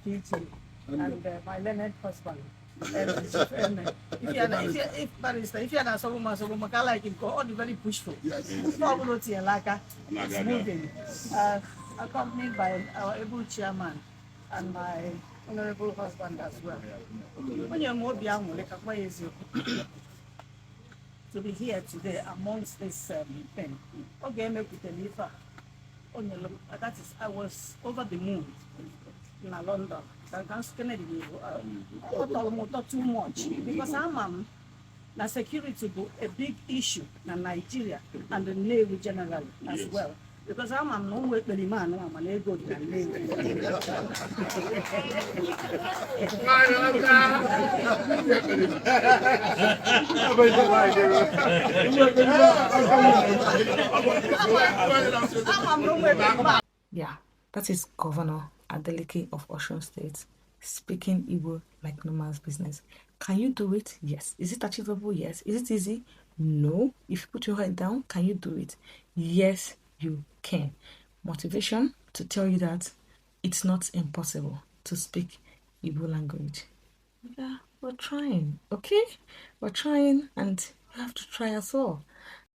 PT and my learned husband. If barrister, if you're not so much, I like him, all the very pushful. It's moving. Accompanied by our able chairman and my honorable husband as well. To be here today amongst this thing. Okay, that is, I was over the moon in London. Not too much because the security is a big issue in Nigeria and the Navy generally as well. Because I'm no way the man, I'm an ego to the Navy. Yeah, that is Governor Adeleke of Osun State speaking Igbo like no man's business. Can you do it? Yes. Is it achievable? Yes. Is it easy? No. If you put your head down, can you do it? Yes, you can. Motivation to tell you that it's not impossible to speak Igbo language. Yeah, we're trying, okay? We're trying and you have to try as well.